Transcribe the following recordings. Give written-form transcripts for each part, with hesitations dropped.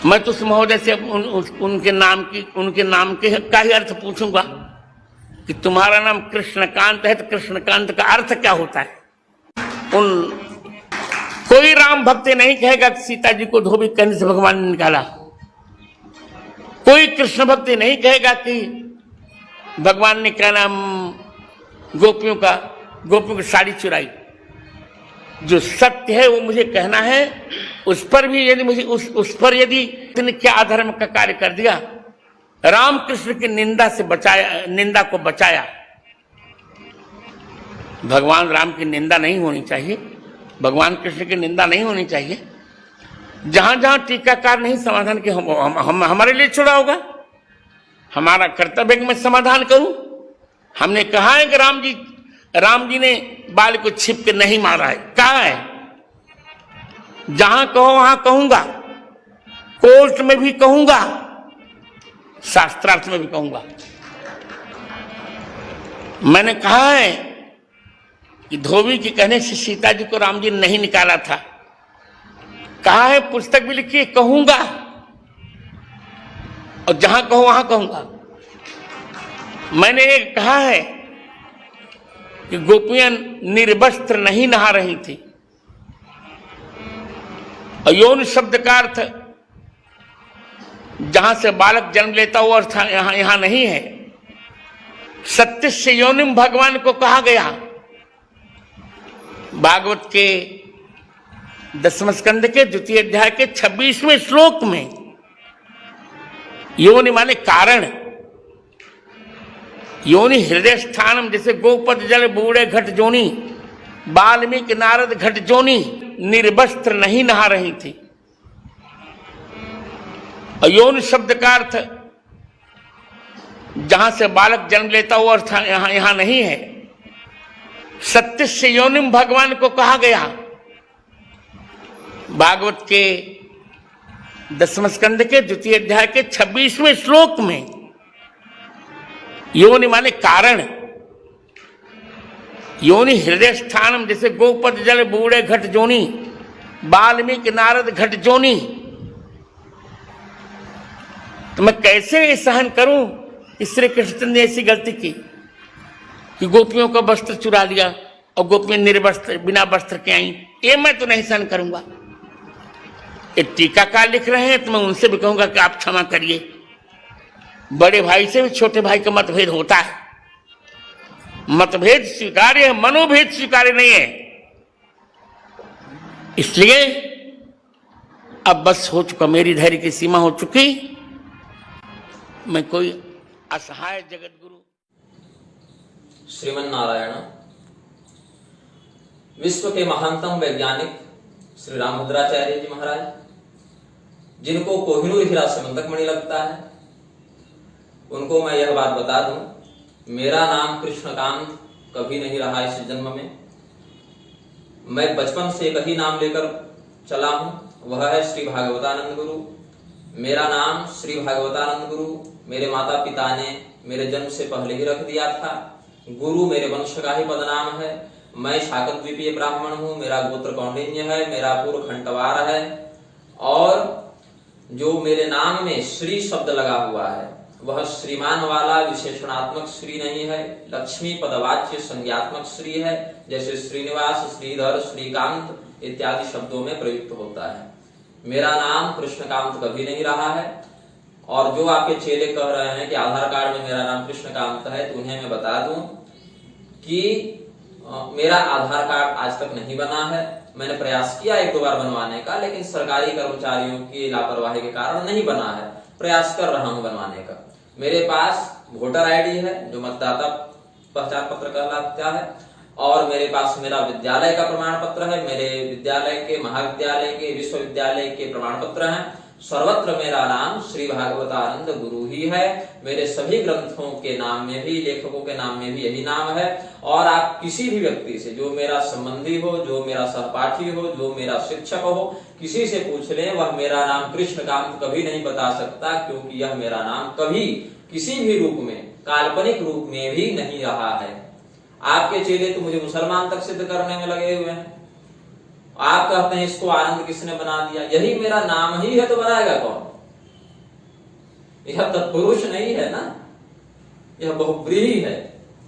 मैं तो उस महोदय से उनके नाम के का ही अर्थ पूछूंगा कि तुम्हारा नाम कृष्णकांत है तो कृष्णकांत का अर्थ क्या होता है। कोई राम भक्त नहीं कहेगा कि सीता जी को धोबी कहने से भगवान ने निकाला। कोई कृष्ण भक्ति नहीं कहेगा कि भगवान ने क्या नाम गोपियों की साड़ी चुराई। जो सत्य है वो मुझे कहना है। उस पर भी यदि मुझे उस पर यदि उसने क्या अधर्म का कार्य कर दिया, रामकृष्ण की निंदा को बचाया। भगवान राम की निंदा नहीं होनी चाहिए, भगवान कृष्ण की निंदा नहीं होनी चाहिए। जहां जहां टीकाकार नहीं समाधान के हम हमारे लिए छोड़ा होगा। हमारा कर्तव्य है कि मैं समाधान करूं। हमने कहा है कि राम जी ने बाल को छिप के नहीं मारा है, कहा है। जहां कहो वहां कहूंगा, कोर्ट में भी कहूंगा, शास्त्रार्थ में भी कहूंगा। मैंने कहा है कि धोबी के कहने से सीता जी को राम जी ने नहीं निकाला था। कहा है, पुस्तक भी लिखी है, कहूंगा। और जहां कहो वहां कहूंगा। मैंने ये कहा है कि गोपियां निर्वस्त्र नहीं नहा रही थी। और यौन शब्द का अर्थ जहां से बालक जन्म लेता वो अर्थ यहां नहीं है। सत्य से योनिम भगवान को कहा गया। भागवत के 10वें स्कंद के 2 अध्याय के 26वें श्लोक में योनि माने कारण। योनि हृदय स्थानम, जैसे गोपद जल बूढ़े घट जोनी, वाल्मीकि नारद घट जोनी, निर्वस्त्र नहीं नहा रही थी। और यौन शब्द का अर्थ जहां से बालक जन्म लेता वो अर्थ यहां नहीं है। सत्य से योनिम भगवान को कहा गया। भागवत के 10वें स्कंद के 2 अध्याय के 26वें श्लोक में योनि माने कारण। योनि हृदय स्थानम, जैसे गोपद जल बूढ़े घट जोनी, वाल्मीकि नारद घट जोनी। तो मैं कैसे सहन करूं कि श्री कृष्ण ने ऐसी गलती की कि गोपियों का वस्त्र चुरा लिया और गोपियां निर्वस्त्र बिना वस्त्र के आई। ये मैं तो नहीं सहन करूंगा। एक टीकाकार लिख रहे हैं तो मैं उनसे भी कहूंगा कि आप क्षमा करिए। बड़े भाई से भी छोटे भाई का मतभेद होता है। मतभेद स्वीकार्य है, मनोभेद स्वीकार्य नहीं है। इसलिए अब बस हो चुका, मेरी धैर्य की सीमा हो चुकी। मैं कोई असहाय जगत गुरु। श्रीमन नारायण। विश्व के महानतम वैज्ञानिक श्री रामभद्राचार्य जी महाराज, जिनको कोहिनूर हीरा समंतक मणि लगता है, उनको मैं यह बात बता दूं, मेरा नाम कृष्णकांत कभी नहीं रहा इस जन्म में। मैं बचपन से एक ही नाम लेकर चला हूं, वह है श्री भागवतानंद गुरु। मेरा नाम श्री भागवतानंद गुरु मेरे माता पिता ने मेरे जन्म से पहले ही रख दिया था। गुरु मेरे वंश का ही पदनाम है। मैं शाकत द्वीपीय ब्राह्मण हूं। मेरा गोत्र कौंडिन्य है, मेरा पूर्व खंडवार है। और जो मेरे नाम में श्री शब्द लगा हुआ है वह श्रीमान वाला विशेषणात्मक श्री नहीं है, लक्ष्मी पदवाच्य संज्ञात्मक श्री है। जैसे श्रीनिवास, श्रीधर, श्रीकांत इत्यादि शब्दों में प्रयुक्त होता है। मेरा नाम कृष्णकांत कभी नहीं रहा है। और जो आपके चेले कह रहे हैं कि आधार कार्ड में मेरा नाम कृष्णकांत है, तो उन्हें मैं बता दूं कि मेरा आधार कार्ड आज तक नहीं बना है। मैंने प्रयास किया 1-2 बार बनवाने का, लेकिन सरकारी कर्मचारियों की लापरवाही के कारण नहीं बना है। प्रयास कर रहा हूं बनवाने का। मेरे पास वोटर आईडी है जो मतदाता पहचान पत्र कहलाता है। और मेरे पास मेरा विद्यालय का प्रमाण पत्र है। मेरे विद्यालय के, महाविद्यालय के, विश्वविद्यालय के प्रमाण पत्र हैं। सर्वत्र मेरा नाम श्री भागवतानंद गुरु ही है। मेरे सभी ग्रंथों के नाम में भी, लेखकों के नाम में भी यही नाम है। और आप किसी भी व्यक्ति से, जो मेरा संबंधी हो, जो मेरा सहपाठी हो, जो मेरा शिक्षक हो, किसी से पूछ लें, वह मेरा नाम कृष्णकांत कभी नहीं बता सकता, क्योंकि यह मेरा नाम कभी किसी भी रूप में, काल्पनिक रूप में भी नहीं रहा है। आपके चेले तो मुझे मुसलमान तक सिद्ध करने में लगे हुए हैं। आप कहते हैं इसको आनंद किसने बना दिया? यही मेरा नाम ही है, तो बनाएगा कौन? यह तत्पुरुष नहीं है ना, यह बहुब्रीहि है।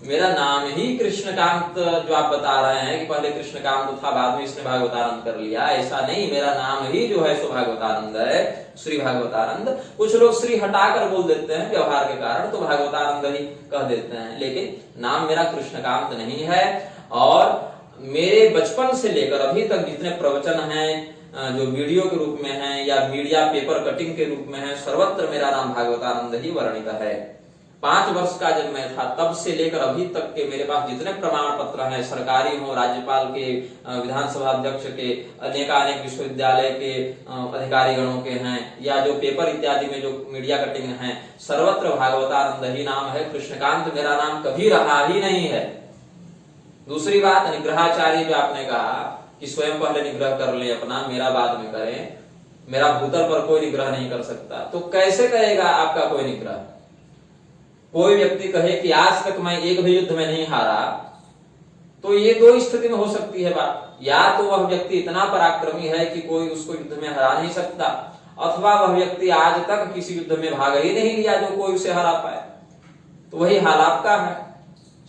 मेरा नाम ही कृष्णकांत जो आप बता रहे हैं कि पहले कृष्णकांत था बाद में इसने भागवतानंद कर लिया, ऐसा नहीं। मेरा नाम ही जो है सो भागवतानंद है, श्री भागवतानंद। कुछ लोग श्री हटाकर बोल देते हैं व्यवहार के कारण, तो भागवतानंद ही कह देते हैं, लेकिन नाम मेरा कृष्णकांत नहीं है। और मेरे बचपन से लेकर अभी तक जितने प्रवचन हैं जो वीडियो के रूप में हैं या मीडिया पेपर कटिंग के रूप में है, सर्वत्र मेरा नाम भागवतानंद ही वर्णित है। 5 वर्ष का जब मैं था तब से लेकर अभी तक के मेरे पास जितने प्रमाण पत्र हैं, सरकारी हो, राज्यपाल के, विधानसभा अध्यक्ष के, अनेक विश्वविद्यालय के अधिकारी गणों के हैं, या जो पेपर इत्यादि में जो मीडिया कटिंग है, सर्वत्र भागवतानंद ही नाम है। कृष्णकांत मेरा नाम कभी रहा ही नहीं है। दूसरी बात, निग्रहाचार्य जो आपने कहा कि स्वयं पहले निग्रह कर ले अपना, मेरा बाद में करें, मेरा भूतल पर कोई निग्रह नहीं कर सकता, तो कैसे करेगा आपका कोई निग्रह? कोई व्यक्ति कहे कि आज तक मैं एक भी युद्ध में नहीं हारा, तो ये 2 स्थिति में हो सकती है बात। या तो वह व्यक्ति इतना पराक्रमी है कि कोई उसको युद्ध में हरा नहीं सकता, अथवा वह व्यक्ति आज तक किसी युद्ध में भाग ही नहीं लिया जो कोई उसे हरा पाए। तो वही हाल आपका है।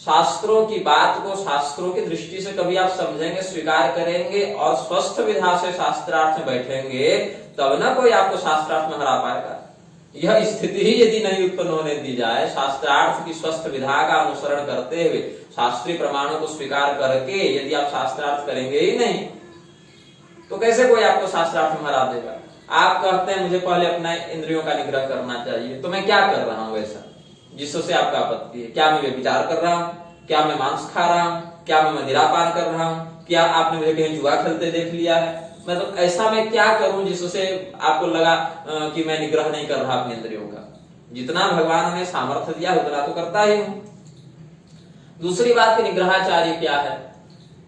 शास्त्रों की बात को शास्त्रों की दृष्टि से कभी आप समझेंगे, स्वीकार करेंगे और स्वस्थ विधा से शास्त्रार्थ में बैठेंगे, तब ना कोई आपको शास्त्रार्थ में हरा पाएगा। यह स्थिति ही यदि नहीं उत्पन्न होने दी जाए, शास्त्रार्थ की स्वस्थ विधा का अनुसरण करते हुए, शास्त्रीय प्रमाणों को स्वीकार करके यदि आप शास्त्रार्थ करेंगे ही नहीं, तो कैसे कोई आपको शास्त्रार्थ में हरा देगा? आप कहते हैं मुझे पहले अपने इंद्रियों का निग्रह करना चाहिए, तो मैं क्या कर रहा हूं ऐसा जिससे आपका आपत्ति है? क्या मैं व्यभिचार कर रहा हूं? क्या मैं मांस खा रहा हूं? क्या मैं मदिरापान कर रहा हूं? क्या आपने मुझे कहीं जुआ खेलते देख लिया है? मतलब ऐसा मैं क्या करूं जिससे आपको लगा कि मैं निग्रह नहीं कर रहा अपने इंद्रियों का? जितना भगवान ने सामर्थ्य दिया उतना तो करता ही हूं। दूसरी बात की निग्रहाचार्य क्या है?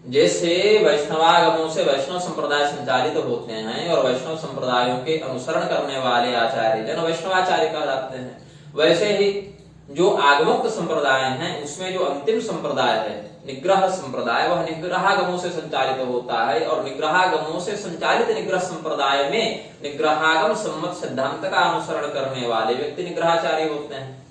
जैसे वैष्णवागमों से वैष्णव संप्रदाय संचालित होते हैं और वैष्णव संप्रदायों के अनुसरण करने वाले आचार्य जन वैष्णवाचार्य कहा जाते हैं, वैसे ही जो आगमोक्त संप्रदाय हैं उसमें जो अंतिम संप्रदाय है निग्रह संप्रदाय, वह निग्रहागमों से संचालित होता है। और निग्रहागमों से संचालित निग्रह संप्रदाय में निग्रहागम सम्मत सिद्धांत का अनुसरण करने वाले व्यक्ति निग्रहाचार्य होते हैं।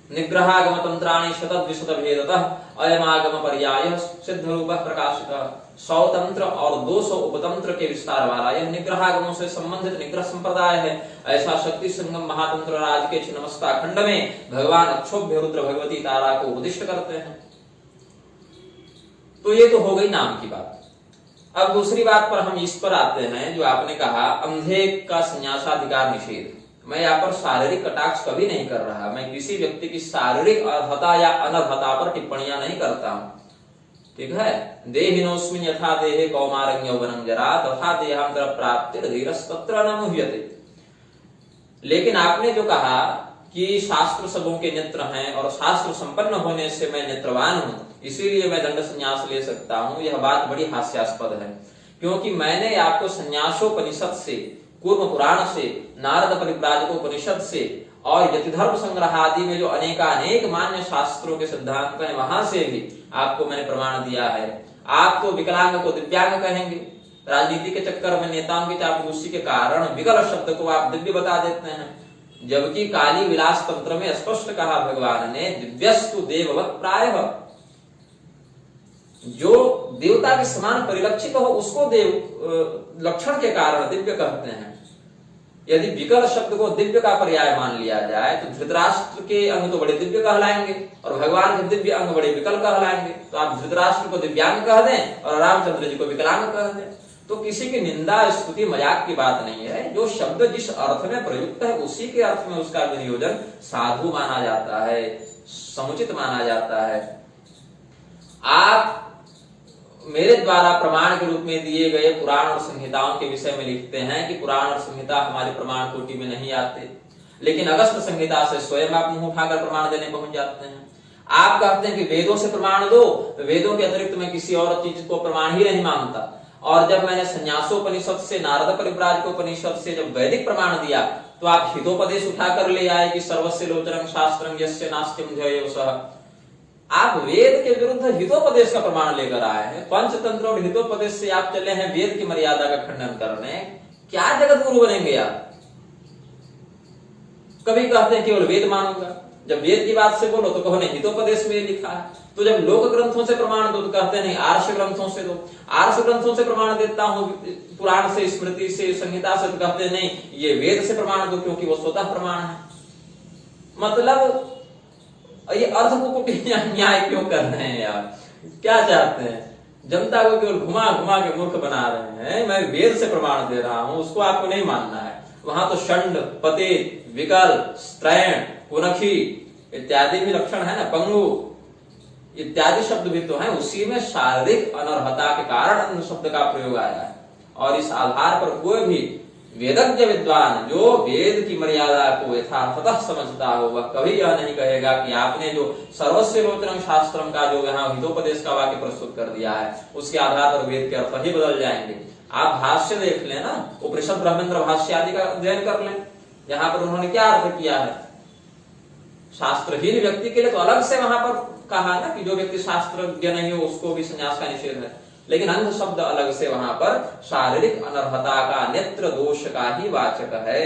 निग्रहागम तंत्राणि शतद्विशत भेदतः अयमागम पर्याय सिद्ध रूप प्रकाशितः। 100 तंत्र और 200 उपतंत्र के विस्तार वाला यह निग्रहागमों से संबंधित निग्रह संप्रदाय है। ऐसा शक्ति संगम महातंत्र राज के छिन्नमस्ता खंड में भगवान अक्षोभ्य रुद्र भगवती तारा को उपदिष्ट करते हैं। तो ये तो हो गई नाम की बात। अब दूसरी बात पर हम इस पर आते हैं जो आपने कहा अंधे का संन्यासाधिकार निषेध। मैं यहाँ पर शारीरिक कटाक्ष कभी नहीं कर रहा, मैं किसी व्यक्ति की शारीरिक अर्हता या अनर्हता पर टिप्पणियां नहीं करता हूं, ठीक है। देहिनोस्मिन् यथा देहे कौमारं यौवनं जरा तथा देहांतर प्राप्तिर् धीरस्तत्र न मुह्यते। लेकिन आपने जो कहा कि शास्त्र सबों के नेत्र हैं और शास्त्र संपन्न होने से मैं नेत्रवान हूं, इसीलिए मैं दंड संन्यास ले सकता हूं, यह बात बड़ी हास्यास्पद है। क्योंकि मैंने आपको संन्यासोपनिषद से, कूर्म पुराण से, नारद परिव्राजकोपनिषद से और यतिधर्म संग्रह आदि में जो अनेकानेक मान्य शास्त्रों के सिद्धांत हैं वहां से भी आपको मैंने प्रमाण दिया है। आप तो विकलांग को दिव्यांग कहेंगे, राजनीति के चक्कर में नेताओं की चापलूसी के कारण विकल शब्द को आप दिव्य बता देते हैं, जबकि काली विलास तंत्र में स्पष्ट कहा भगवान ने दिव्यस्तु देववत् प्रायः, जो देवता के समान परिलक्षित हो उसको देव लक्षण के कारण दिव्य कहते हैं। यदि विकल शब्द को दिव्य का पर्याय मान लिया जाए तो धृतराष्ट्र के अंग तो बड़े दिव्य कहलाएंगे और भगवान के दिव्य अंग बड़े विकल कहलाएंगे। तो आप धृतराष्ट्र को दिव्यांग कह दें और रामचंद्र जी को विकलांग कह दें, तो किसी की निंदा स्तुति मजाक की बात नहीं है। जो शब्द जिस अर्थ में प्रयुक्त है उसी के अर्थ में उसका विनियोजन साधु माना जाता है, समुचित माना जाता है। आप मेरे द्वारा प्रमाण के रूप में दिए गए पुराण और संहिताओं के विषय में लिखते हैं कि पुराण और संहिता हमारे प्रमाण कोटि में नहीं आते, लेकिन अगस्त संहिता से स्वयं आप मुंह उठाकर प्रमाण देने पहुंच जाते हैं। आप कहते हैं कि वेदों से प्रमाण दो, वेदों के अतिरिक्त मैं किसी और चीज को प्रमाण ही नहीं मानता। और जब मैंने संन्यासोपनिषद से, नारद परिव्राजकोपनिषद से जब वैदिक प्रमाण दिया तो आप हितोपदेश उठाकर ले आए कि सर्वस्य लोचनं शास्त्रं यस्य नास्त्यं ध्येयो सः। आप वेद के विरुद्ध हितोपदेश का प्रमाण लेकर आए हैं। पंचतंत्र और हितोपदेश से आप चले हैं वेद की मर्यादा का खंडन करने। क्या जगत गुरु बनेंगे आप? कभी कहते हैं केवल वेद मानूंगा, जब वेद की बात से बोलो तो कहो नहीं हितोपदेश में लिखा है। तो जब लोक ग्रंथों से प्रमाण दो तो कहते हैं नहीं आर्ष ग्रंथों से दो, आर्ष ग्रंथों से प्रमाण देता हूं पुराण से, स्मृति से, संहिता से, तो कहते हैं नहीं ये वेद से प्रमाण दो क्योंकि वो स्वतः प्रमाण है। मतलब ये अर्थ को न्याय क्यों कर रहे हैं यार, क्या चाहते हैं? जनता को केवल घुमा घुमा के मूर्ख बना रहे हैं। मैं वेद से प्रमाण दे रहा हूं, उसको आपको नहीं मानना है। वहां तो षंड, पतित, विकल, स्त्रैण, पुनखी इत्यादि भी लक्षण है ना, पंगु इत्यादि शब्द भी तो है। उसी में शारीरिक अनर्हता के कारण अन्य शब्द का प्रयोग आया है। और इस आधार पर कोई भी वेदज्ञ विद्वान जो वेद की मर्यादा को यथार्थतः समझता हो वह कभी यह नहीं कहेगा कि आपने जो सर्वस्व रोचनम शास्त्रम का जो यहाँ हितोपदेश का वाक्य प्रस्तुत कर दिया है उसके आधार पर वेद के अर्थ ही बदल जाएंगे। आप भाष्य देख लें ना, उपनिषद ब्रह्मेंद्र भाष्य आदि का अध्ययन कर लें, यहाँ पर उन्होंने क्या अर्थ किया है। शास्त्रहीन व्यक्ति के लिए तो अलग से वहां पर कहा ना कि जो व्यक्ति शास्त्रज्ञ नहीं हो उसको भी संन्यास का निषेध है, लेकिन अंध शब्द अलग से वहां पर शारीरिक अनर्हता का, नेत्र दोष का ही वाचक है।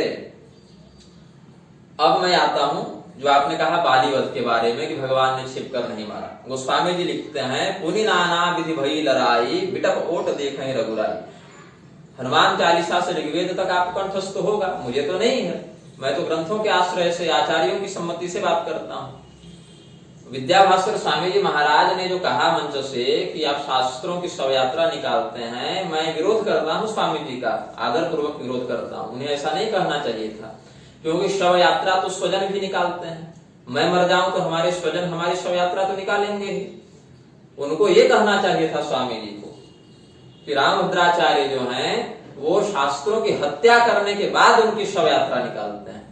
अब मैं आता हूं जो आपने कहा बालीवध के बारे में कि भगवान ने छिप कर नहीं मारा। गोस्वामी जी लिखते हैं पुनि नाना विधि भई लड़ाई, बिटप ओट देखें रघुराई। हनुमान चालीसा से ऋग्वेद तक आपको कंठस्थ होगा, मुझे तो नहीं है। मैं तो ग्रंथों के आश्रय से, आचार्यों की सम्मति से बात करता हूं। विद्याभास्कर स्वामी जी महाराज ने जो कहा मंच से कि आप शास्त्रों की शव यात्रा निकालते हैं, मैं विरोध करता हूं स्वामी जी का, आदर पूर्वक विरोध करता हूं। उन्हें ऐसा नहीं कहना चाहिए था, क्योंकि शव यात्रा तो स्वजन भी निकालते हैं। मैं मर जाऊं तो हमारे स्वजन हमारी शव यात्रा तो निकालेंगे ही। उनको ये कहना चाहिए था स्वामी जी को कि रामभद्राचार्य जो हैं वो शास्त्रों की हत्या करने के बाद उनकी शव यात्रा निकालते हैं।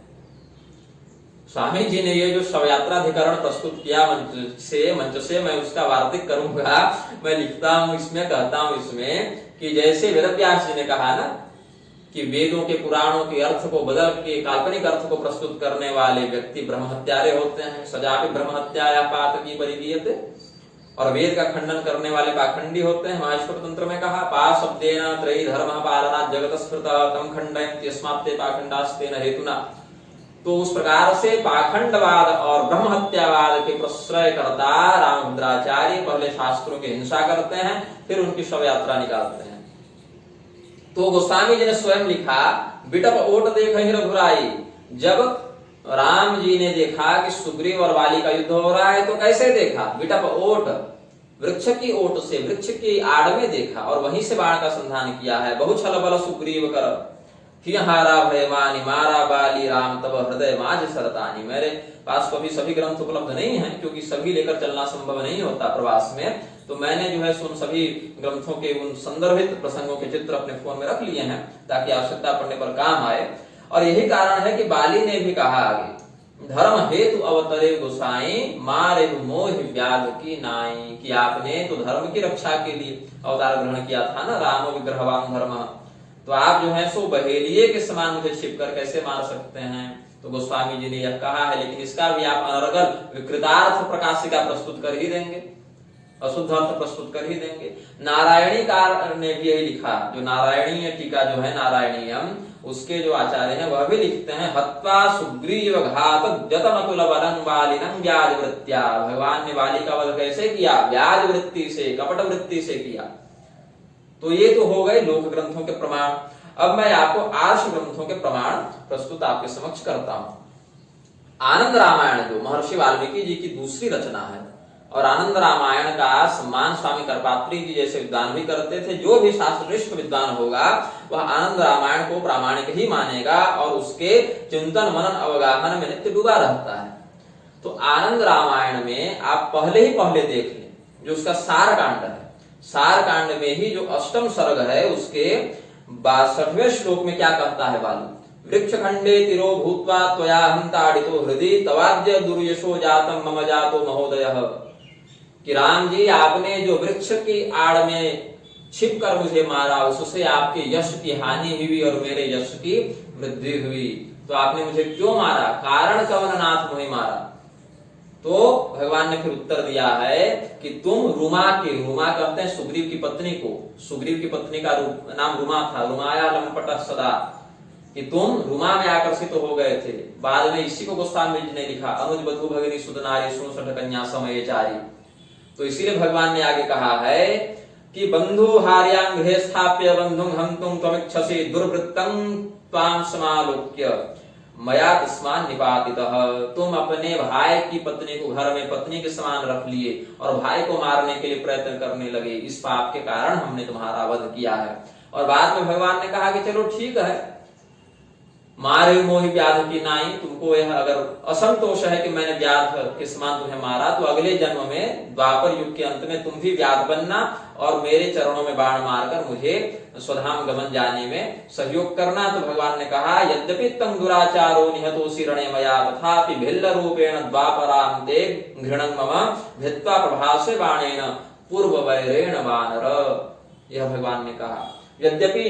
स्वामी जी ने ये जो शव यात्राधिकरण प्रस्तुत किया मंच से मैं उसका वार्तिक करूंगा। मैं लिखता हूं इसमें, कहता हूं इसमें कि जैसे वेदव्यास जी ने कहा ना कि वेदों के पुराणों के अर्थ को बदल के काल्पनिक अर्थ को प्रस्तुत करने वाले व्यक्ति ब्रह्म हत्यारे होते हैं। सजापि ब्रह्म हत्याया पातकी परिगीयते। और वेद का खंडन करने वाले पाखंडी होते हैं। माहेश्वर तंत्र में कहा पा शब्देन त्रयी धर्म पालना जगत स्मृत तम खंडयन्ति यस्मात्ते पाखंडास्तेन हेतुना। तो उस प्रकार से पाखंडवाद और ब्रह्म हत्यावाद के प्रश्रय करता रामभद्राचार्य पहले शास्त्रों की हिंसा करते हैं, फिर उनकी शव यात्रा निकालते हैं। तो गोस्वामी जी ने स्वयं लिखा बिटप ओट देख रघुराई। जब राम जी ने देखा कि सुग्रीव और वाली का युद्ध हो रहा है तो कैसे देखा? बिटप ओट, वृक्ष की ओट से, वृक्ष की आड़ में देखा और वहीं से बाण का संधान किया है। बहु छल बल सुग्रीव कर हारा भयमानी मारा बाली राम तब हृदय माज सरतानी। मेरे पास तो अभी सभी ग्रंथ उपलब्ध नहीं है क्योंकि सभी लेकर चलना संभव नहीं होता प्रवास में। तो मैंने जो है उन सभी ग्रंथों के उन संदर्भित प्रसंगों के चित्र अपने फोन में रख लिए हैं ताकि आवश्यकता पड़ने पर काम आए। और यही कारण है कि बाली ने भी कहा आगे धर्म हेतु अवतरे गोसाई मारे मोह व्याध की नाई, कि आपने तो धर्म की रक्षा के लिए अवतार ग्रहण किया था ना, राम विग्रहवान धर्म। तो आप जो है सो बहेलिये के समान मुझे छिपकर कैसे मार सकते हैं? तो गोस्वामी जी ने यह कहा है, लेकिन इसका भी आप अनर्गल विकृतार्थ प्रकाशिका प्रस्तुत कर ही देंगे, अशुद्ध अर्थ प्रस्तुत कर ही देंगे। नारायणी कार ने भी यही लिखा, जो नारायणीय टीका जो है नारायणीयम, उसके जो आचार्य हैं वह भी लिखते हैं हत्वा सुग्रीव घात जतमतुल बलं बालिनं व्याज वृत्त्या। भगवान ने बाली का वध कैसे किया? व्याज वृत्ति से, कपट वृत्ति से किया। तो ये तो हो गए लोक ग्रंथों के प्रमाण। अब मैं आपको आर्ष ग्रंथों के प्रमाण प्रस्तुत आपके समक्ष करता हूं। आनंद रामायण जो महर्षि वाल्मीकि जी की दूसरी रचना है, और आनंद रामायण का सम्मान स्वामी करपात्री जी जैसे विद्वान भी करते थे। जो भी शास्त्रनिष्ठ विद्वान होगा वह आनंद रामायण को प्रामाणिक ही मानेगा और उसके चिंतन मनन अवगाहन में नित्य डूबा रहता है। तो आनंद रामायण में आप पहले देख लें जो उसका सार कांड है। सार कांड में ही जो अष्टम सर्ग है उसके 62वें श्लोक में क्या कहता है बालू? वृक्ष खंडे तिरो भूत्वा त्वया हंताड़ितो हृदय तवाद्य दुर्यशो जातम मम जातो महोदयः। कि राम जी आपने जो वृक्ष की आड़ में छिप कर मुझे मारा उससे आपके यश की हानि हुई और मेरे यश की वृद्धि हुई। तो आपने मुझे क्यों मारा? कारण कवन नाथ मुझे मारा। तो भगवान ने फिर उत्तर दिया है कि तुम रुमा कहते हैं सुग्रीव की पत्नी को। सुग्रीव की पत्नी का नाम रुमा था। रुमाया लंपट सदा, कि तुम रुमा में आकर्षित हो गए थे। बाद में इसी को गोस्वामी जी ने लिखा, अनुज बधु भगिनी सुत नारी सुन सठ कन्या समय चारी। तो इसीलिए भगवान ने आगे कहा है कि बंधु हार्यां गृहे स्थाप्य बंधुं हंतुं त्वमिच्छसि दुर्वृत्तं त्वां समालोक्य मया तस्मान् निपातितः। तुम अपने भाई की पत्नी को घर में पत्नी के समान रख लिए और भाई को मारने के लिए प्रयत्न करने लगे, इस पाप के कारण हमने तुम्हारा वध किया है। और बाद में भगवान ने कहा कि चलो ठीक है, मारे मोहि व्याध की नाई, तुमको यह अगर असंतोष है कि मैंने व्याध के समान तुम्हें मारा, तो अगले जन्म में द्वापर युग के अंत में तुम भी व्याध बनना और मेरे चरणों में बाण मारकर मुझे स्वधाम गमन जाने में सहयोग करना। तो भगवान ने कहा, यद्यपि तम दुराचारो निहतोऽसि रणे मया तथापि भिल्ल रूपेण द्वापरान्ते घृणं मम भित्वा प्रभासे बाणेन पूर्व वैरेण वानर। यह भगवान ने कहा, यद्यपि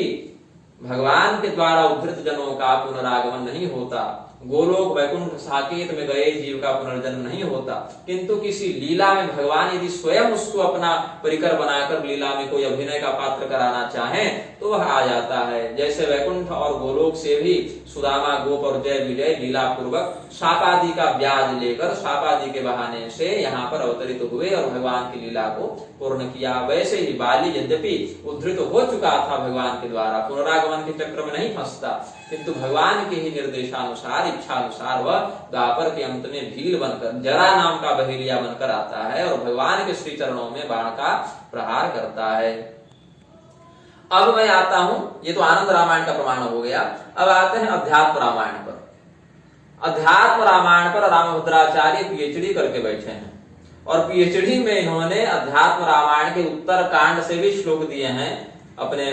भगवान के द्वारा उद्धृत जनों का पुनरागमन नहीं होता, गोलोक वैकुंठ साकेत में गए जीव का पुनर्जन्म नहीं होता, किंतु किसी लीला में भगवान यदि स्वयं उसको अपना परिकर बनाकर लीला में कोई अभिनय का पात्र कराना चाहें तो वह आ जाता है। जैसे वैकुंठ और गोलोक से भी सुदामा, गोप और जय विजय लीला पूर्वक शाप आदि का ब्याज लेकर शाप आदि के बहाने से यहाँ पर अवतरित हुए और भगवान की लीला को पूर्ण किया, वैसे ही बाली यद्यपि उद्धृत हो चुका था भगवान के द्वारा, पुनरागमन के चक्र में नहीं फंसता, किंतु भगवान के ही निर्देशानुसार, इच्छानुसार वह द्वापर के अंत में भील बनकर, जरा नाम का बहेलिया बनकर आता है और भगवान के श्री चरणों में बाण का प्रहार करता है। अब मैं आता हूं, ये तो आनंद रामायण का प्रमाण हो गया, अब आते हैं अध्यात्म रामायण पर। अध्यात्म रामायण पर रामभद्राचार्य पीएचडी करके बैठे हैं और पीएचडी में इन्होंने अध्यात्म रामायण के उत्तर कांड से भी श्लोक दिए हैं अपने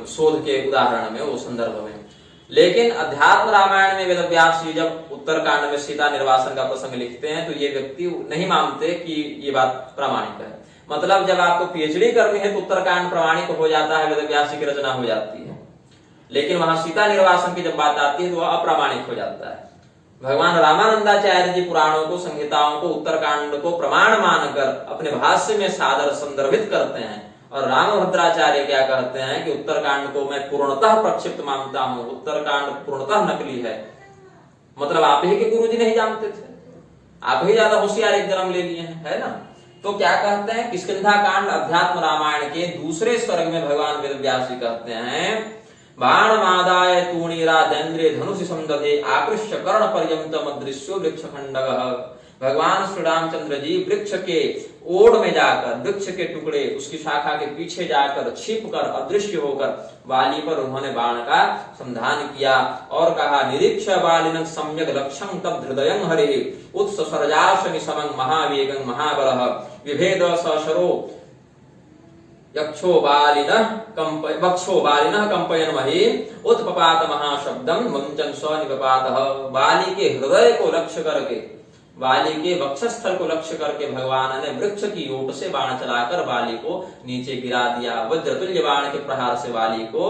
शोध के उदाहरण में, वो संदर्भ में। लेकिन अध्यात्म रामायण में वेदव्यास जी जब उत्तर कांड में सीता निर्वासन का प्रसंग लिखते हैं तो ये व्यक्ति नहीं मानते कि ये बात प्रामाणिक है। मतलब जब आपको पीएचडी करनी है तो उत्तरकांड प्रमाणिक हो जाता है, वेदव्यास जी की रचना हो जाती है, लेकिन वहां सीता निर्वासन की जब बात आती है तो वह अप्रामाणिक हो जाता है। भगवान रामानंदाचार्य जी पुराणों को, संहिताओं को, उत्तरकांड को प्रमाण मानकर अपने भाष्य में सादर संदर्भित करते हैं और रामभद्राचार्य क्या कहते हैं कि उत्तरकांड को मैं पूर्णतः प्रक्षिप्त मानता हूं, उत्तरकांड पूर्णतः नकली है। मतलब आप ही के गुरु जी नहीं जानते थे, आप ही ज्यादा होशियार एक जन्म ले लिए हैं, है ना। तो क्या कहते हैं, किष्किंधा कांड अध्यात्म रामायण के दूसरे स्वर्ग में भगवान वेदव्यास जी कहते हैं, बाण मादाय तूणीरा दैन्द्रे धनुषि संदधे आकृष्य कर्ण पर्यंतम अदृश्यो वृक्ष खंडगः। भगवान श्री रामचंद्र जी वृक्ष के ओड़ में जाकर, वृक्ष के टुकड़े उसकी शाखा के पीछे जाकर छिप कर अदृश्य होकर वाली पर उन्होंने बाण का संधान किया और कहा, निरीक्ष बालिन सम्यक लक्ष्यं तब हृदयं हरे उत्स सर्जाशनि समं महावेगं महाबलः विभेद सशरो यक्षो बालिनः कंपयन महे उत्पपात महाशब्दं वंचन स्वनिपपातः। बाली के हृदय को लक्ष्य करके, बाली के वक्षस्थल को लक्ष्य करके भगवान ने वृक्ष की ओट से बाण चलाकर बाली को नीचे गिरा दिया, वज्रतुल्य बाण के प्रहार से बाली को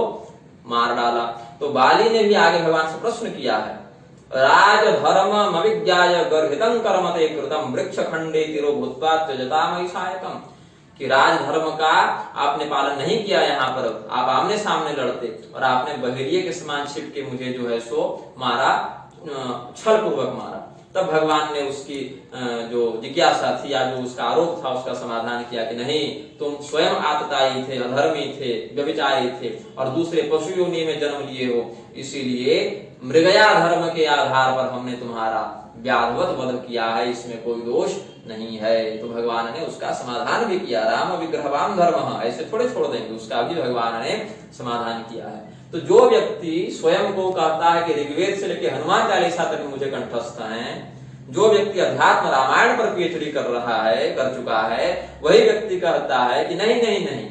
मार डाला। तो बाली ने भी आगे भगवान से प्रश्न किया है, राज धर्म अविज्ञाय गर्हितं कर्मते कृतं वृक्ष खंडे तिरो भूत्वा त्यजतामहि सायकम्, कि राज धर्म का आपने पालन नहीं किया, यहाँ पर आप आमने सामने लड़ते और आपने बहेलिये के समान छिप के मुझे जो है सो मारा, छल पूर्वक मारा। तब भगवान ने उसकी जो जिज्ञासा थी या जो उसका आरोप था उसका समाधान किया कि नहीं, तुम स्वयं आतताई थे, अधर्मी थे, व्यभिचारी थे और दूसरे पशु योनि में जन्म लिए हो, इसीलिए मृगया धर्म के आधार पर हमने तुम्हारा व्याधवत वध किया है, इसमें कोई दोष नहीं है। तो भगवान ने उसका समाधान भी किया। राम विग्रहवान धर्म, ऐसे थोड़े छोड़ देंगे, उसका भी भगवान ने समाधान किया है। तो जो व्यक्ति स्वयं को कहता है कि ऋग्वेद से लेकर हनुमान चालीसा तक मुझे कंठस्थ है, जो व्यक्ति अध्यात्म रामायण पर पीएचडी कर रहा है, कर चुका है, वही व्यक्ति कहता है कि नहीं नहीं नहीं,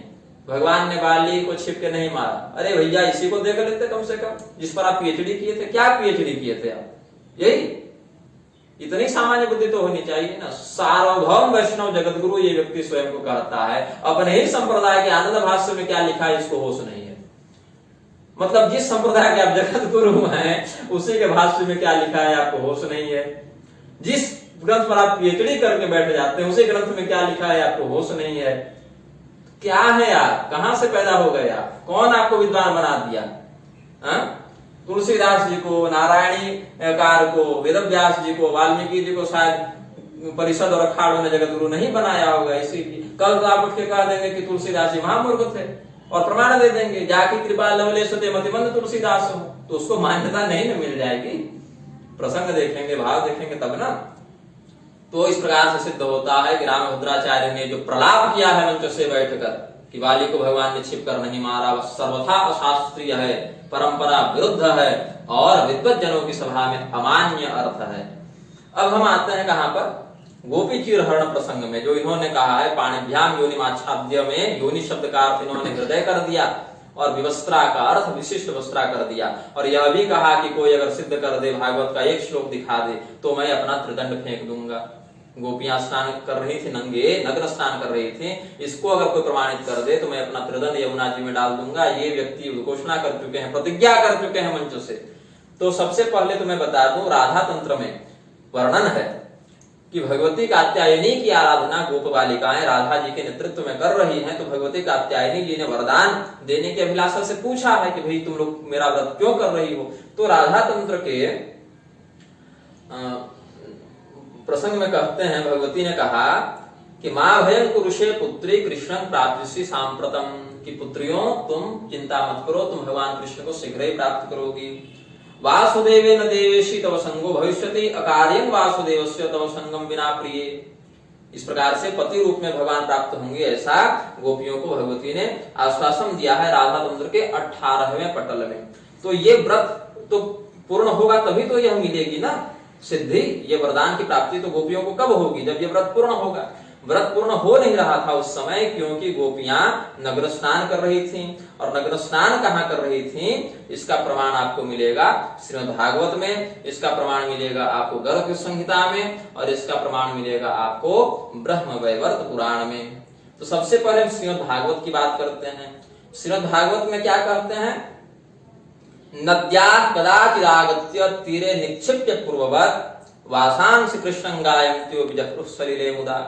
भगवान ने बाली को छिप के नहीं मारा। अरे भैया, इसी को देख लेते कम से कम, जिस पर आप पीएचडी किए थे। क्या पीएचडी किए थे आप? यही इतनी सामान्य बुद्धि तो होनी चाहिए ना। सार्वभौम वैष्णव जगत गुरु ये व्यक्ति स्वयं को कहता है, अपने ही संप्रदाय के आनंद भाष्य में क्या लिखा है इसको होश नहीं है। मतलब जिस संप्रदाय के आप जगत गुरु हैं उसी के भाष्य में क्या लिखा है आपको होश नहीं है। जिस ग्रंथ पर आप पीएचडी करके बैठ जाते हैं उसी ग्रंथ में क्या लिखा है आपको होश नहीं है। क्या है आप? कहां से पैदा हो गए आप? कौन आपको विद्वान बना दिया? तुलसीदास जी को, नारायणी कार को, वेदव्यास जी को, वाल्मीकि जी को शायद परिषद और अखाड़ों ने जगत गुरु नहीं बनाया होगा। इसीलिए कल तो आप उठ के कह देंगे कि तुलसीदास जी महामूर्ख थे और प्रमाण दे देंगे जाकी कृपा लवलेश मतिमंद तुलसीदास हो, तो उसको मान्यता नहीं न मिल जाएगी। प्रसंग देखेंगे, भाव देखेंगे तब ना। तो इस प्रकार से सिद्ध होता है कि रामभद्राचार्य ने जो प्रलाप किया है मंच से बैठकर कि वाली को भगवान ने छिप कर नहीं मारा, वह सर्वथा अशास्त्रीय है, परंपरा विरुद्ध है और विद्वत जनों की सभा में अमान्य अर्थ है। अब हम आते हैं कहां पर, गोपी चीर हरण प्रसंग में, जो इन्होंने कहा है पाणिभ्याम योनिमाच्छाद्य में योनि शब्द का अर्थ इन्होंने हृदय कर दिया और विवस्त्रा का अर्थ विशिष्ट वस्त्रा कर दिया। और यह भी कहा कि कोई अगर सिद्ध कर दे, भागवत का एक श्लोक दिखा दे, तो मैं अपना त्रिदंड फेंक दूंगा। गोपियां स्नान कर रही थी, नंगे नग्न स्नान कर रही थी, इसको अगर कोई प्रमाणित कर दे तो मैं अपना त्रिदंड यमुना जी में डाल दूंगा। ये व्यक्ति घोषणा कर चुके हैं, प्रतिज्ञा कर चुके हैं मंच से। तो सबसे पहले तो मैं बता दूं, राधा तंत्र में वर्णन है कि भगवती कात्यायनी की आराधना गोप बालिकाएं राधा जी के नेतृत्व में कर रही हैं। तो भगवती कात्यायनी जी ने वरदान देने की अभिलाषा से पूछा है कि भाई तुम लोग मेरा व्रत क्यों कर रही हो। तो राधा तंत्र के प्रसंग में कहते हैं, भगवती ने कहा कि मां भयं कुरुषे पुत्री कृष्णं प्राप्तिषि सांप्रतम, कि पुत्रियों तुम चिंता मत करो, तुम भगवान कृष्ण को शीघ्र ही प्राप्त करोगी। वासुदेवेन देवेशी तव संगो भविष्यति, अकार्यं वासुदेवस्य तव संगम विना प्रिय। इस प्रकार से पति रूप में भगवान प्राप्त होंगे, ऐसा गोपियों को भगवती ने आश्वासन दिया है राधा तंत्र के 18वें पटल में। तो ये व्रत तो पूर्ण होगा तभी तो यह मिलेगी ना सिद्धि, ये वरदान की प्राप्ति तो गोपियों को कब होगी, जब ये व्रत पूर्ण होगा। व्रत पूर्ण हो नहीं रहा था उस समय, क्योंकि गोपियां नग्न स्नान कर रही थीं। और नग्न स्नान कहां कर रही थीं, इसका प्रमाण आपको मिलेगा श्रीमद् भागवत में, इसका प्रमाण मिलेगा आपको गर्ग संहिता में, और इसका प्रमाण मिलेगा आपको ब्रह्म वैवर्त पुराण में। तो सबसे पहले श्रीमद् भागवत की बात करते हैं। श्रीमद् भागवत में क्या कहते हैं, नद्या कदाचिदागत्य तीरे निक्षिप्य पूर्ववत् वासांसि कृष्णं गायन्त्यो विजहृः सलिले मुदा।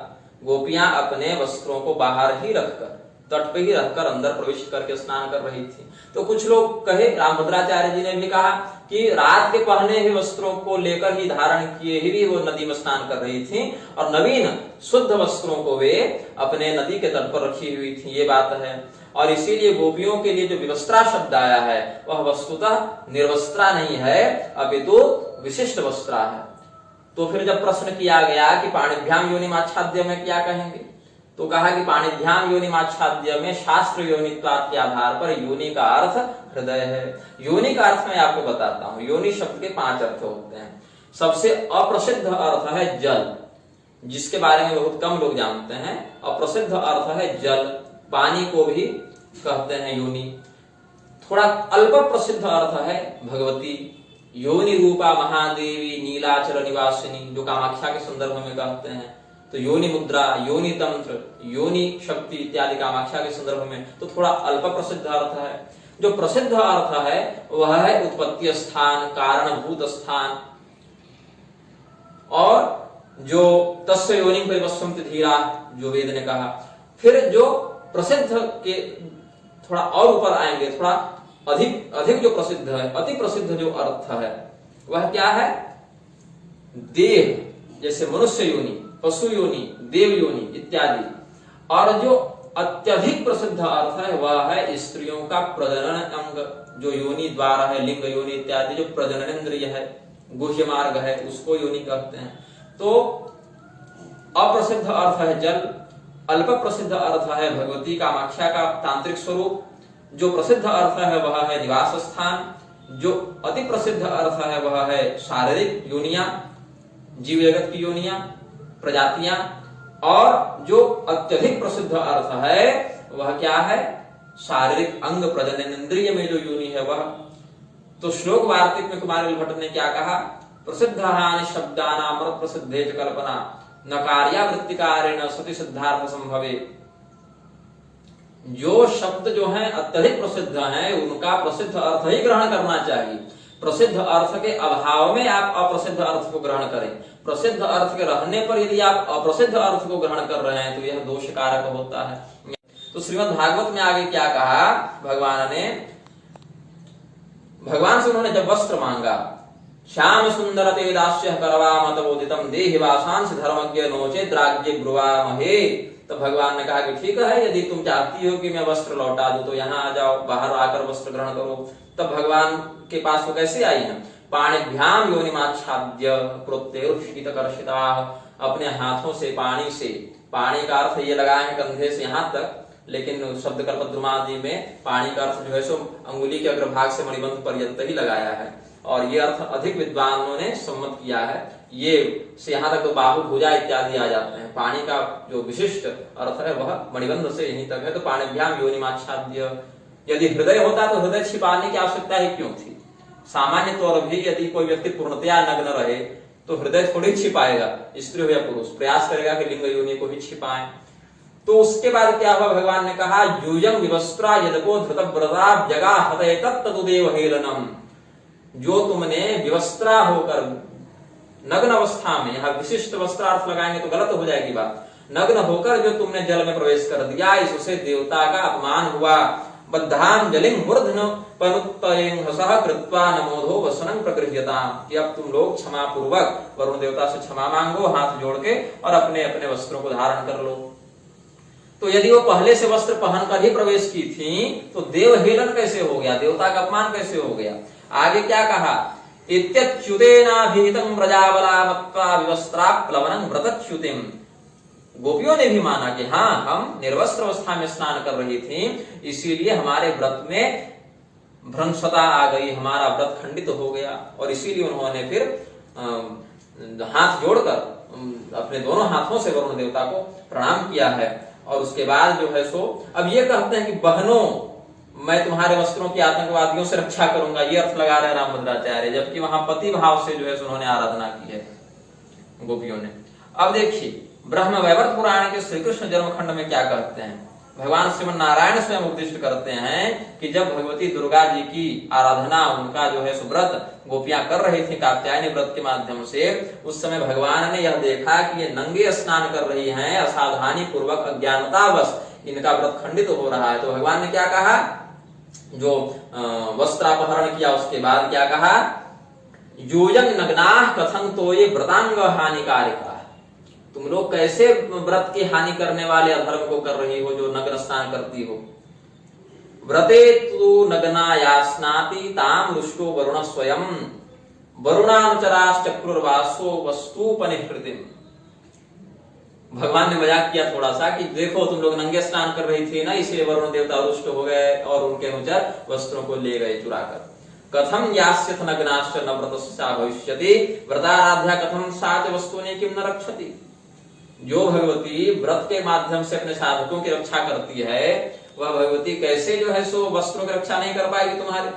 गोपियां अपने वस्त्रों को बाहर ही रखकर, तट पे ही रखकर अंदर प्रवेश करके स्नान कर रही थी। तो कुछ लोग कहे, रामभद्राचार्य जी ने भी कहा कि रात के पहने हुए वस्त्रों को लेकर ही, धारण किए ही वो नदी में स्नान कर रही थी, और नवीन शुद्ध वस्त्रों को वे अपने नदी के तट पर रखी हुई थी, ये बात है। और इसीलिए गोपियों के लिए जो विवस्त्रा शब्द आया है वह वस्तुतः निर्वस्त्रा नहीं है, अपितु विशिष्ट वस्त्रा है। तो फिर जब प्रश्न किया गया कि पाणिभ्याम योनिमाच्छाद्य में क्या कहेंगे, तो कहा कि पाणिभ्याम योनिमाच्छाद्य में शास्त्र योनित्वात् के आधार पर योनि का अर्थ हृदय है। योनि का अर्थ मैं आपको बताता हूं। योनि शब्द के 5 अर्थ होते हैं। सबसे अप्रसिद्ध अर्थ है जल, जिसके बारे में बहुत कम लोग जानते हैं। अप्रसिद्ध अर्थ है जल, पानी को भी कहते हैं योनि। थोड़ा अल्प प्रसिद्ध अर्थ है भगवती, योनि रूपा महादेवी नीलाचल निवासिनी, जो कामाख्या के संदर्भ में कहते हैं। तो योनि मुद्रा, योनि तंत्र, योनि शक्ति इत्यादि कामाख्या के संदर्भ में, तो थोड़ा अल्प प्रसिद्ध अर्थ है। जो प्रसिद्ध अर्थ है वह है उत्पत्ति स्थान, कारणभूत स्थान, और जो तस्य योनि परिवस्वन्ति धीरा, जो वेद ने कहा। फिर जो प्रसिद्ध के थोड़ा और ऊपर आएंगे, थोड़ा अधिक जो प्रसिद्ध है, अति प्रसिद्ध जो अर्थ है वह क्या है, देह, जैसे मनुष्य योनि, पशु योनि, देव योनि इत्यादि। और जो अत्यधिक प्रसिद्ध अर्थ है वह है स्त्रियों का प्रजनन अंग, जो योनि द्वारा है, लिंग योनि इत्यादि, जो प्रजननेन्द्रिय है, गुह्य मार्ग है, उसको योनि कहते हैं। तो अप्रसिद्ध अर्थ है जल, अल्प प्रसिद्ध अर्थ है भगवती कामाख्या का तांत्रिक स्वरूप, जो प्रसिद्ध अर्थ है वह है निवास स्थान, जो अति प्रसिद्ध अर्थ है वह है शारीरिक योनियां, जीव जगत की योनियां, प्रजातियां, और जो अत्यधिक प्रसिद्ध अर्थ है वह क्या है, शारीरिक अंग प्रजननेन्द्रिय में जो योनि है वह। तो श्लोक वार्तिक में कुमार भट्ट ने क्या कहा, प्रसिद्ध हानि शब्दानाम प्रसिद्धे च कल्पना, न कार्यावृत्तिकारेण सति सिद्धार्थ संभवे। जो शब्द जो हैं अत्यधिक प्रसिद्ध हैं उनका प्रसिद्ध अर्थ ही ग्रहण करना चाहिए। प्रसिद्ध अर्थ के अभाव में आप अप्रसिद्ध अर्थ को ग्रहण करें, प्रसिद्ध अर्थ के रहने पर यदि आप अप्रसिद्ध अर्थ को ग्रहण कर रहे हैं तो यह दोष कारक होता है। तो श्रीमद् भागवत में आगे क्या कहा भगवान ने, भगवान से उन्होंने जब वस्त्र मांगा, श्याम सुंदर ते दास्य करवामतोदितम देहि वासांस धर्मज्ञ नोचे द्राग्य ब्रुवामहे। तो भगवान ने कहा कि ठीक है, यदि तुम चाहती हो कि मैं वस्त्र लौटा दूं तो यहाँ आ जाओ, बाहर आकर वस्त्र ग्रहण करो। तब भगवान के पास वो कैसे आई है? पाणिभ्याम योनिमाच्छाद्य कृत्यर्षितकर्षिता, अपने हाथों से पानी का अर्थ ये लगाए हैं कंधे से यहाँ तक, लेकिन शब्द कल्पद्रुमादि में पानी का अर्थ जो है सो अंगुली के अग्रभाग से मणिबंध पर्यंत ही लगाया है, और ये अर्थ अधिक विद्वानों ने सम्मत किया है। ये से यहाँ तक तो बाहु भुजा इत्यादि आ जाते हैं। पानी का जो विशिष्ट अर्थ है वह मणिबंध से यहीं तक है। तो पाणिभ्याम योनिमाच्छाद्य, यदि हृदय होता तो हृदय छिपाने की आवश्यकता ही क्यों थी? सामान्य तौर भी यदि कोई व्यक्ति पूर्णतया नग्न रहे तो हृदय थोड़ी छिपाएगा, स्त्री हो या पुरुष, प्रयास करेगा कि लिंग योनि को ही छिपाए। तो उसके बाद क्या हुआ? भगवान ने कहा यूयं विवस्त्रा यदको धृतव्रता जगा हृदय तत्तदुदेव हेलनम, जो तुमने विवस्त्रा होकर नग्न अवस्था में, यहां विशिष्ट वस्त्रार्थ लगाएंगे तो गलत हो जाएगी बात, नग्न होकर जो तुमने जल में प्रवेश कर दिया, इससे देवता का अपमान हुआ। बद्धांजलिं मूर्धन पनुत्तयं हसः कृत्वा नमोधो वसनं प्रगृह्यता, कि अब तुम लोग क्षमा पूर्वक वरुण देवता से क्षमा मांगो हाथ जोड़ के, और अपने अपने वस्त्रों को धारण कर लो। तो यदि वो पहले से वस्त्र पहनकर ही प्रवेश की थी तो देवहेलन कैसे हो गया? देवता का अपमान कैसे हो गया? आगे क्या कहा? इत्यच्युतेनाभिहितं प्रजाबला मत्वा विवस्त्रा प्लवनं व्रतच्युतिम, गोपियों ने भी माना कि हाँ, हम निर्वस्त्र अवस्था में स्नान कर रही थी, इसीलिए हमारे व्रत में भ्रंशता आ गई, हमारा व्रत खंडित हो गया, और इसीलिए उन्होंने फिर हाथ जोड़कर अपने दोनों हाथों से वरुण देवता को प्रणाम किया है। और उसके बाद जो है सो अब ये कहते हैं कि बहनों, मैं तुम्हारे वस्त्रों की आतंकवादियों से रक्षा करूंगा, ये अर्थ लगा रहे रामभद्राचार्य, जबकि वहां पति भाव से जो है उन्होंने आराधना की है गोपियों ने। अब देखिए ब्रह्म वैवर्त पुराण के श्री कृष्ण जन्मखंड में क्या कहते हैं? भगवान श्रीमन नारायण स्वयं उपदिष्ट करते हैं कि जब भगवती दुर्गा जी की आराधना, उनका जो है सुव्रत गोपियां कर रही थी कात्यायनी व्रत के माध्यम से, उस समय भगवान ने यह देखा कि ये नंगे स्नान कर रही हैं, असावधानी पूर्वक अज्ञानतावश इनका व्रत खंडित हो रहा है। तो भगवान ने क्या कहा? जो वस्त्रापहरण किया उसके बाद क्या कहा? योजन नग्नाः कथं तो ये व्रतांग हानिकारिका, तुम लोग कैसे व्रत की हानि करने वाले अधर्म को कर रही हो जो नग्न स्नान करती हो। व्रते तु नग्ना यास्नाति ताम रुष्टो वरुण स्वयं वरुणानुचराश्चक्रुर्वासो वस्तुपनिकृतिम। भगवान ने मजाक किया थोड़ा सा कि देखो तुम लोग नंगे स्नान कर रही थी ना, इसलिए वरुण देवता रुष्ट हो गए और उनके अनुचर वस्त्रों को ले गए चुराकर। कथम यास्यथ नग्नाश्च न व्रतस्या भविष्यति व्रताराध्या कथम साच वस्तुनि किम न रक्षति। जो भगवती व्रत के माध्यम से अपने साधकों की रक्षा करती है, वह भगवती कैसे जो है सो वस्त्रों की रक्षा नहीं कर पाएगी तुम्हारे।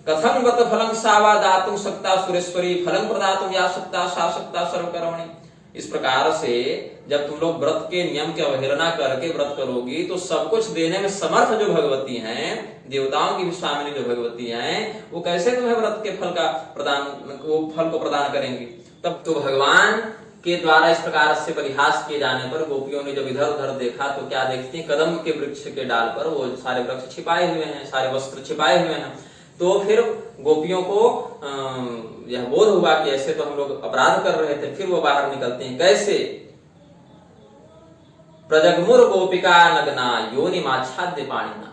कथम व्रत फलं सावा दातुं सक्ता सुरेश्वरी फलं प्रदातुं या सक्ता सा सक्ता सर्वकर्मणि। इस प्रकार से जब तुम लोग व्रत के नियम की अवहेलना करके व्रत करोगी तो सब कुछ देने में समर्थ जो भगवती हैं, देवताओं की भी स्वामिनी जो भगवती हैं, वो कैसे तुम्हें व्रत के फल को प्रदान करेंगी। तब तो भगवान के द्वारा इस प्रकार से परिहास किए जाने पर गोपियों ने जब इधर उधर देखा तो क्या देखती हैं? कदम के वृक्ष के डाल पर वो सारे वृक्ष छिपाए हुए हैं, सारे वस्त्र छिपाए हुए हैं। तो फिर गोपियों को यह बोध हुआ कि ऐसे तो हम लोग अपराध कर रहे थे। फिर वो बाहर निकलते हैं, कैसे? प्रजग्मुर गोपिका नग्ना योनि माच्छाद्य पाणिना,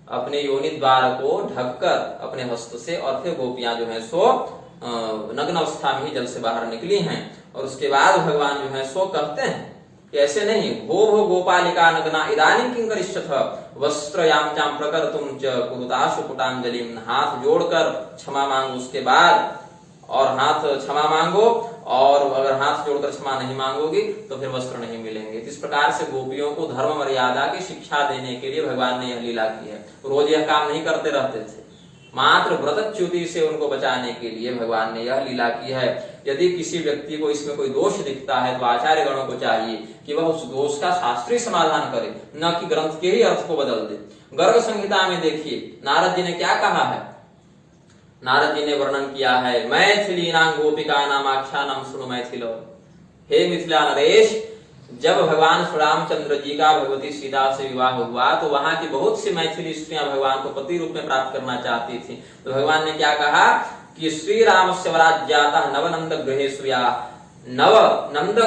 अपने योनि द्वार को ढककर अपने हस्त से, और फिर गोपियां जो है सो नग्न अवस्था में ही जल से बाहर निकली हैं। और उसके बाद भगवान जो है सो कहते हैं कि ऐसे नहीं, भो भो गोपालिका नग्ना इदानीं किं करिष्यथ वस्त्रयाम चाम प्रकर्तुं च कुरुताशु पुटांजलिं। हाथ जोड़कर क्षमा मांगो उसके बाद, और हाथ क्षमा मांगो, और अगर हाथ जोड़कर क्षमा नहीं मांगोगी तो फिर वस्त्र नहीं मिलेंगे। इस प्रकार से गोपियों को धर्म मर्यादा की शिक्षा देने के लिए भगवान ने यह लीला की है। रोज यह काम नहीं करते रहते थे, मात्र व्रतच्युति से उनको बचाने के लिए भगवान ने यह लीला की है। यदि किसी व्यक्ति को इसमें कोई दोष दिखता है तो आचार्य गणों को चाहिए कि वह उस दोष का शास्त्रीय समाधान करे, न कि ग्रंथ के ही अर्थ को बदल दे। गर्ग संहिता में देखिए नारद जी ने क्या कहा है। नारद जी ने वर्णन किया है, मैथिलीनां गोपिकानां आख्यानं सुनु मैथिलो। हे मिथिला नरेश, जब भगवान श्री रामचंद्र जी का भगवती सीता से विवाह हुआ तो वहां की बहुत सी मैथिली स्त्रियां भगवान को पति रूप में प्राप्त करना चाहती थी। तो भगवान ने क्या कहा कि श्री राम से वराज्याता नवनंद गृहेषु या नव नंद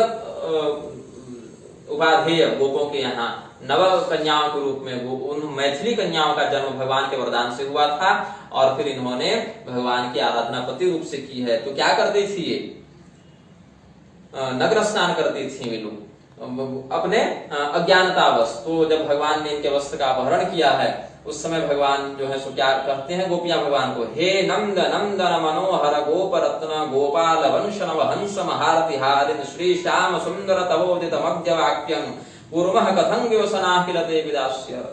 उपाधेय गोपों के यहाँ नव कन्याओं के रूप में उन मैथिली कन्याओं का जन्म भगवान के वरदान से हुआ था और फिर इन्होंने भगवान की आराधना पति रूप से की है। तो क्या करती थी ये, नग्न स्नान करती थी वे लोग अपने अज्ञानतावश। तो जब भगवान ने इनके वस्त्र का अपहरण किया है उस समय भगवान जो है सो क्या कहते हैं गोपियां भगवान को, हे नंद नंदन मनोहर गोप रत्न गोपाल वंश नव हंस महारति हारिन श्री श्याम सुंदर तवोदित मध्य वाक्यं पूर्वः कथं व्यसना किलते विदास्य।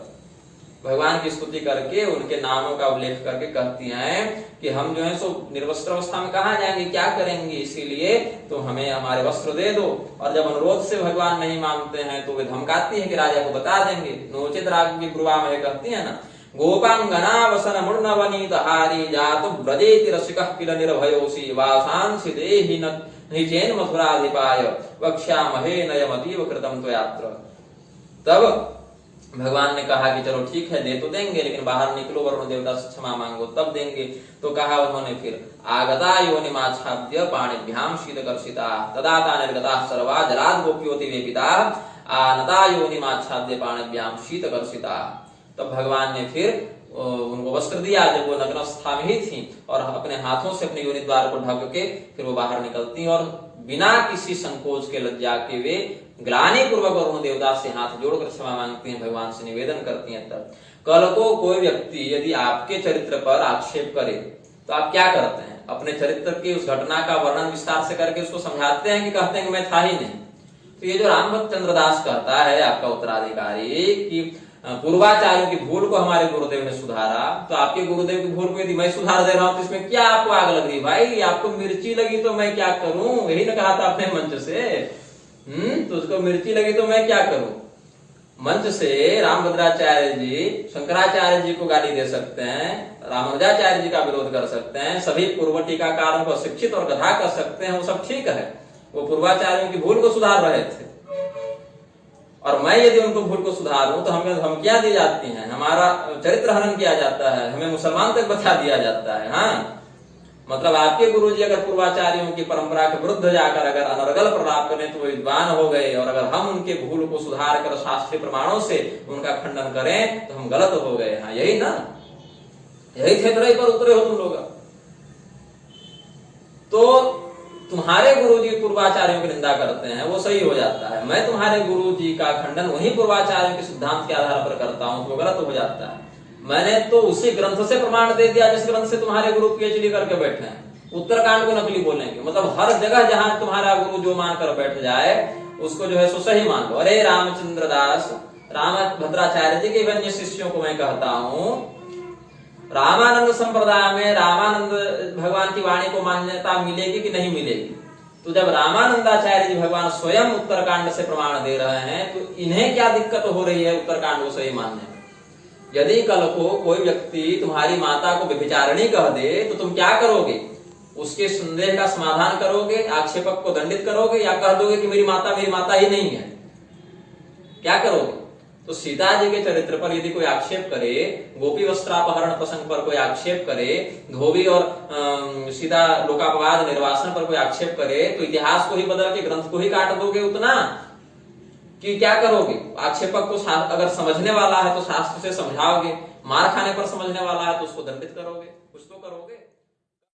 भगवान की स्तुति करके उनके नामों का उल्लेख करके कहती हैं कि हम जो है सो निर्वस्त्र अवस्था में कहाँ जाएंगे, क्या करेंगे, इसीलिए तो हमें हमारे वस्त्र दे दो। और जब अनुरोध से भगवान नहीं मानते हैं तो वे धमकाती है कि राजा को बता देंगे। नोचित राग की पूर्वा में कहती है ना, गोपांगना वसन मुर्नवनीत हारी जातु ब्रजेति रसिकः किल निर्भयोसी वासांसि देहि निचेन मथुराधिपाय वक्ष्यामहे नयमतीव कृतं त्वयात्र। तब भगवान ने कहा कि चलो ठीक है दे तो देंगे, लेकिन बाहर निकलो वरुण देवता से क्षमा मांगो तब देंगे। तो कहा उन्होंने फिर आगता योनिमाच्छाद्य पाणिभ्याम शीतकर्षिता तदा निर्गता सर्वा जराद गोप्योति वेपिता आनता योनिमाच्छाद्य पाणिभ्याम शीतकर्षिता। तब भगवान ने फिर उनको वस्त्र दिया जब वो नग्न अवस्था में ही थी और अपने हाथों से अपने योनि द्वार को ढक के फिर वो बाहर निकलती और बिना किसी संकोच के लज्जा के वे ग्लानि पूर्वक वरुण देवता से हाथ जोड़कर क्षमा मांगती हैं, भगवान से निवेदन करती हैं। तब कल को कोई व्यक्ति यदि आपके चरित्र पर आक्षेप करे तो आप क्या करते हैं, अपने चरित्र की उस घटना का वर्णन विस्तार से करके उसको समझाते हैं कि कहते हैं कि मैं था ही नहीं। तो ये जो रामभक्त चंद्रदास कहता है आपका उत्तराधिकारी कि पूर्वाचार्यों की भूल को हमारे गुरुदेव ने सुधारा, तो आपके गुरुदेव की भूल को यदि मैं सुधार दे रहा हूं तो इसमें क्या आपको आग लग रही भाई, आपको मिर्ची लगी तो मैं क्या करूं, यही ना कहा था अपने मंच से। तो उसको मिर्ची लगी तो मैं क्या करूं। मंच से रामभद्राचार्य जी शंकराचार्य जी को गाली दे सकते हैं, रामानुजाचार्य जी का विरोध कर सकते हैं, सभी पूर्व टीकाकारों को शिक्षित और गधा कर सकते हैं, वो सब ठीक है, वो पूर्वाचार्यों की भूल को सुधार रहे थे। और मैं यदि उनको भूल को सुधारूं तो हमें धमकियां दी जाती हैं, हमारा चरित्र हनन किया जाता है, हमें मुसलमान तक बता दिया जाता है। हाँ, मतलब आपके गुरुजी अगर पूर्वाचार्यों की परंपरा के विरुद्ध जाकर अगर अनर्गल प्रलाप करें तो वो विद्वान हो गए, और अगर हम उनके भूल को सुधार कर शास्त्रीय प्रमाणों से उनका खंडन करें तो हम गलत हो गए। हाँ, यही ना, यही क्षेत्र पर उतरे हो तुम लोग। तो तुम्हारे गुरुजी पूर्वाचार्यों की निंदा करते हैं वो सही हो जाता है, मैं तुम्हारे गुरुजी का खंडन वही पूर्वाचार्यों के सिद्धांत के आधार पर करता हूं तो वो गलत हो जाता है। मैंने तो उसी ग्रंथ से प्रमाण दे दिया जिस ग्रंथ से तुम्हारे गुरु पीएचडी करके बैठे हैं। उत्तरकांड को नकली बोलेंगे, मतलब हर जगह जहां तुम्हारा गुरु जो मानकर बैठ जाए उसको जो है सो सही मान लो। अरे रामचंद्र दास रामभद्राचार्य जी के अन्य शिष्यों को मैं कहता हूं, रामानंद संप्रदाय में रामानंद भगवान की वाणी को मान्यता मिलेगी कि नहीं मिलेगी। तो जब रामानंदाचार्य जी भगवान स्वयं उत्तरकांड से प्रमाण दे रहे हैं तो इन्हें क्या दिक्कत हो रही है उत्तरकांड को सही मानने में। यदि कल को कोई व्यक्ति तुम्हारी माता को व्यभिचारिणी कह दे तो तुम क्या करोगे, उसके संदेह का समाधान करोगे, आक्षेपक को दंडित करोगे, या कह दोगे कि मेरी माता ही नहीं है, क्या करोगे। तो सीता जी के चरित्र पर यदि कोई आक्षेप करे, गोपी वस्त्रापहरण प्रसंग पर कोई आक्षेप करे, धोबी और सीता लोकापवाद निर्वासन पर कोई आक्षेप करे तो इतिहास को ही बदल के ग्रंथ को ही काट दोगे उतना कि क्या करोगे। आक्षेपक को अगर समझने वाला है तो शास्त्र से समझाओगे, मार खाने पर समझने वाला है तो उसको दंडित करोगे, कुछ तो करोगे।